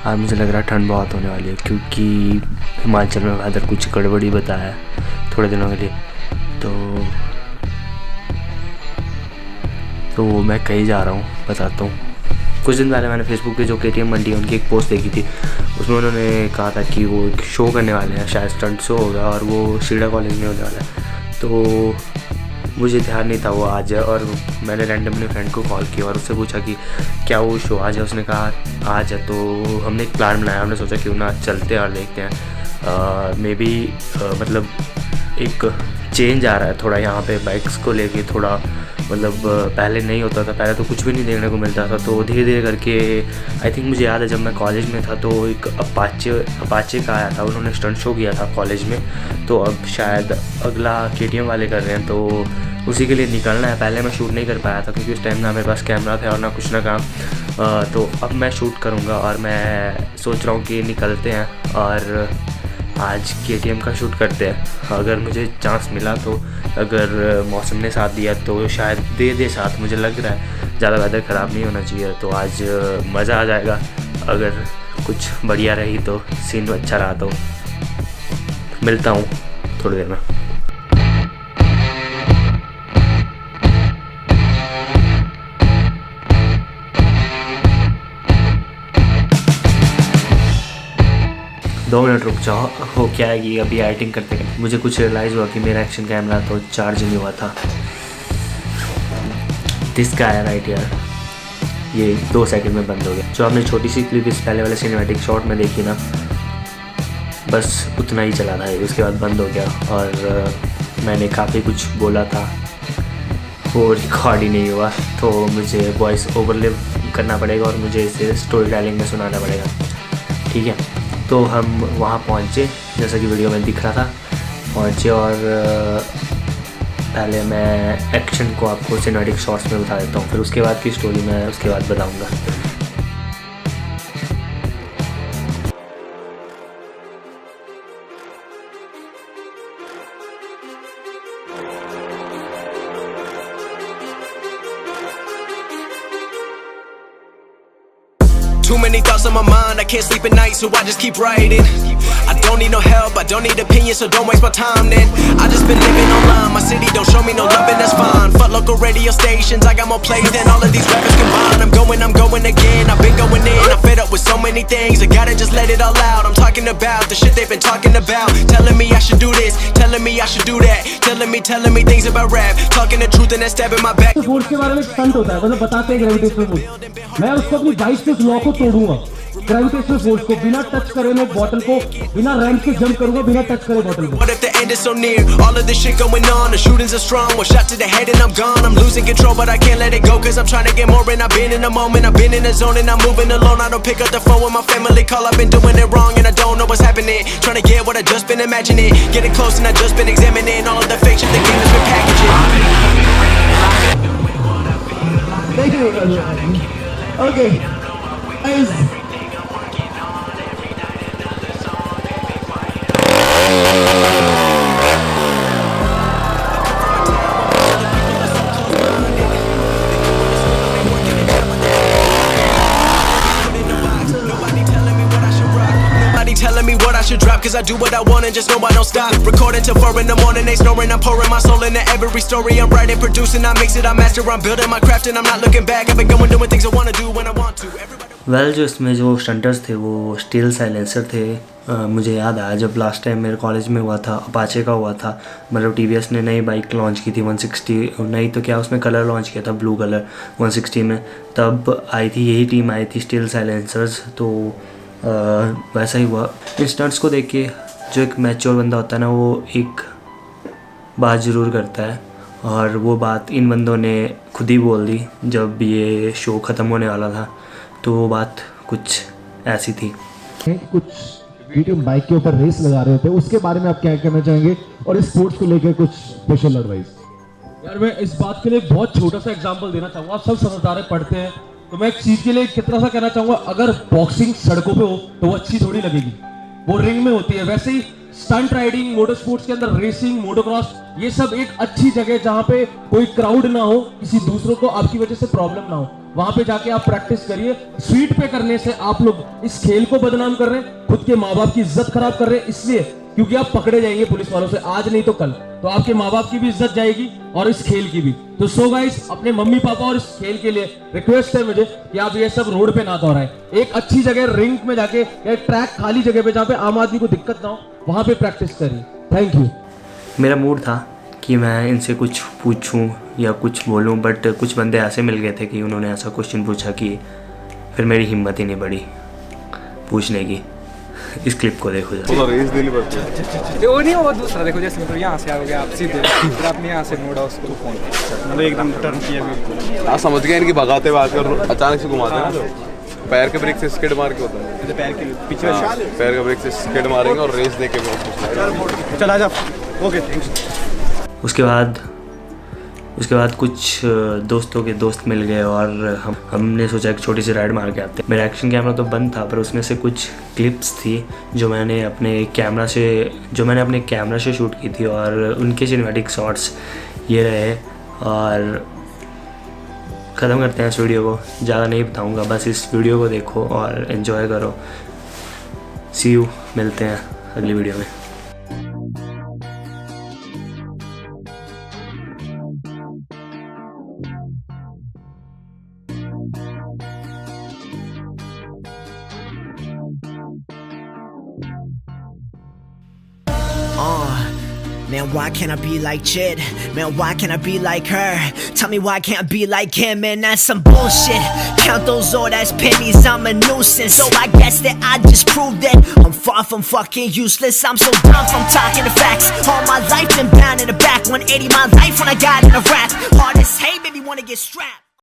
आज मुझे लग रहा है ठंड बहुत होने वाली है, क्योंकि हिमाचल में वेदर कुछ गड़बड़ी बताया है थोड़े दिनों के लिए। तो मैं कहीं जा रहा हूँ, बताता हूँ। कुछ दिन पहले मैंने फेसबुक पे जो KTM मंडी है उनकी एक पोस्ट देखी थी। उसमें उन्होंने कहा था कि वो एक शो करने वाले हैं, शायद स्टंट शो होगा, और वो सिरडा कॉलेज में होने वाला है। तो मुझे ध्यान नहीं था वो आज है, और मैंने रैंडमली फ्रेंड को कॉल किया और उससे पूछा कि क्या वो शो आज है। उसने कहा आज है। तो हमने एक प्लान बनाया, हमने सोचा क्यों ना चलते हैं और देखते हैं। मे बी मतलब एक चेंज आ रहा है थोड़ा यहाँ पे बाइक्स को लेके, थोड़ा मतलब पहले नहीं होता था, पहले तो कुछ भी नहीं देखने को मिलता था। तो धीरे धीरे करके आई थिंक मुझे याद है जब मैं कॉलेज में था तो एक अपाचे का आया था, उन्होंने स्टंट शो किया था कॉलेज में। तो अब शायद अगला KTM वाले कर रहे हैं, तो उसी के लिए निकलना है। पहले मैं शूट नहीं कर पाया था क्योंकि उस टाइम ना मेरे पास कैमरा था और ना कुछ ना काम। तो अब मैं शूट करूँगा और मैं सोच रहा हूँ कि निकलते हैं और आज KTM का शूट करते हैं। अगर मुझे चांस मिला तो, अगर मौसम ने साथ दिया तो शायद दे साथ। मुझे लग रहा है ज़्यादा वेदर ख़राब नहीं होना चाहिए, तो आज मज़ा आ जाएगा। अगर कुछ बढ़िया रही तो, सीन अच्छा रहा तो मिलता हूँ थोड़ी देर में। दो मिनट रुक जाओ। हो क्या है कि अभी एडिटिंग करते हैं मुझे कुछ रियलाइज़ हुआ कि मेरा एक्शन कैमरा तो चार्ज नहीं हुआ था। दिस गाय राइट यार, ये 2 सेकंड में बंद हो गया। जो आपने छोटी सी क्लिप इस पहले वाले सिनेमैटिक शॉट में देखी ना, बस उतना ही चला था, उसके बाद बंद हो गया। और मैंने काफ़ी कुछ बोला था, वो रिकॉर्ड ही नहीं हुआ, तो मुझे वॉइस ओवरले करना पड़ेगा और मुझे इसे स्टोरी टेलिंग में सुनाना पड़ेगा। ठीक है, तो हम वहाँ पहुँचे जैसा कि वीडियो में दिख रहा था, पहुँचे। और पहले मैं एक्शन को आपको सिनेमैटिक शॉट्स में बता देता हूँ, फिर उसके बाद की स्टोरी मैं उसके बाद बताऊँगा। Too many thoughts on my mind, I can't sleep at night, so I just keep writing. I don't need no help, I don't need opinions, so don't waste my time then. I just been living online, my city don't show me no love and that's fine. Fuck local radio stations, I got more plays than all of these rappers combined. I'm going again, I've been going in, I'm fed up with so many things, I gotta just let it all out. I'm talking about the shit they've been talking about, telling me I should do this, telling me I should do that, telling me things about rap, talking the truth and then stabbing my back. Force के बारे में stunt होता है, मतलब बताते हैं gravitational force. मैं उसको अपनी बाइक के लॉ को तोड़ूंगा, ग्रेविटेशनल फोर्स को बिना टच करे मैं बॉटल को बिना रैंप के जंप करूंगा, बिना टच करे बॉटल को। What if the end is so near? All of this shit going on, the shootings are strong. One shot to the head and I'm gone. I'm losing control, but I can't let it go, cause I'm trying to get more. And I've been in the moment, I've been in the zone, and I'm moving alone. I don't pick up the phone when my family call. I've been doing it wrong, and I don't know what's happening. Trying to get what I just been imagining, getting close, and I just been examining all of the fake shit the game has been packaging. Thank you. Okay. Guys. Telling me what I should drop, cause I do what I want and just know I don't stop. Recording till 4 in the morning, they snoring. I'm pouring my soul into every story. I'm writing, producing, I mix it, I master. I'm building my craft and I'm not looking back. I've been going doing things I wanna do when I want to. Well जो इसमें जो स्टंटर्स थे वो steel silencer थे। मुझे याद आया जब लास्ट टाइम मेरे कॉलेज में हुआ था, अपाचे का हुआ था, मतलब TVS ने नई बाइक लॉन्च की थी 160, नहीं तो क्या उसमें कलर लॉन्च किया था ब्लू कलर 160 में, तब आई थी यही टीम आई थी स्टील साइलेंसर्स। तो वैसा ही हुआ। इन स्टंट्स को देख के जो एक मैच्योर बंदा होता है ना, वो एक बात ज़रूर करता है, और वो बात इन बंदों ने खुद ही बोल दी जब ये शो ख़त्म होने वाला था। तो वो बात कुछ ऐसी थी। कुछ वीडियो बाइक के ऊपर रेस लगा रहे थे, उसके बारे में आप क्या कहना चाहेंगे, और इस स्पोर्ट्स को लेकर कुछ स्पेशल एडवाइस? यार मैं इस बात के लिए बहुत छोटा सा एग्जांपल देना चाहूँगा। आप सब समझदार पढ़ते हैं, तो मैं एक चीज़ के लिए कितना सा कहना चाहूँगा, अगर बॉक्सिंग सड़कों पे हो तो वो अच्छी थोड़ी लगेगी, वो रिंग में होती है। वैसे ही स्टंट राइडिंग, मोटर स्पोर्ट्स के अंदर रेसिंग, मोटोक्रॉस, ये सब एक अच्छी जगह जहाँ पे कोई क्राउड ना हो, किसी दूसरों को आपकी वजह से प्रॉब्लम ना हो, वहां पे जाके आप प्रैक्टिस करिए। स्पीड पे करने से आप लोग इस खेल को बदनाम कर रहे हैं, खुद के माँ बाप की इज्जत खराब कर रहे हैं, इसलिए क्योंकि आप पकड़े जाएंगे पुलिस वालों से, आज नहीं तो कल, तो आपके माँ बाप की भी इज्जत जाएगी और इस खेल की भी। तो सो गाइस, अपने मम्मी पापा और इस खेल के लिए रिक्वेस्ट है मुझे कि आप ये सब रोड पे ना दोहराएं। एक अच्छी जगह रिंग में जाके या ट्रैक खाली जगह पे जहाँ पे आम आदमी को दिक्कत ना हो, वहां पे प्रैक्टिस करिए। Thank you. मेरा मूड था कि मैं इनसे कुछ पूछूं या कुछ बोलूं, बट कुछ बंदे ऐसे मिल गए थे कि उन्होंने ऐसा क्वेश्चन पूछा कि फिर मेरी हिम्मत ही नहीं बढ़ी पूछने की। इस क्लिप को देखो जरा। रेस देनी पड़ती है वो नहीं, वो दूसरा देखो, जैसे मतलब यहाँ से आओगे आप सीधे, फिर आपने यहाँ से मोड़ा उसको फोन, मतलब एकदम टर्न किया बिल्कुल। आप समझ गए इनकी भगाते हुए आकर अचानक से घुमाते हैं ना, पैर के ब्रेक से स्किड मार के होता है, पैर के पीछे पैर के ब्रेक से स्किड मारेंगे और रेस देके चला जा। Okay, thanks. उसके बाद कुछ दोस्तों के दोस्त मिल गए और हमने सोचा एक छोटी सी राइड मार के आते। मेरा एक्शन कैमरा तो बंद था, पर उसमें से कुछ क्लिप्स थी जो मैंने अपने कैमरा से शूट की थी, और उनके सिनेमैटिक शॉट्स ये रहे। और ख़त्म करते हैं इस वीडियो को, ज़्यादा नहीं बताऊँगा, बस इस वीडियो को देखो और एंजॉय करो। सी यू, मिलते हैं अगली वीडियो में। Man, why can't I be like Chid? Man, why can't I be like her? Tell me why can't I be like him? Man, that's some bullshit. Count those old ass pennies, I'm a nuisance. So I guess that I just proved that I'm far from fucking useless. I'm so done from talking the facts. All my life been bound in the back, 180 my life when I got in a rap. Hardest hate, baby, wanna get strapped.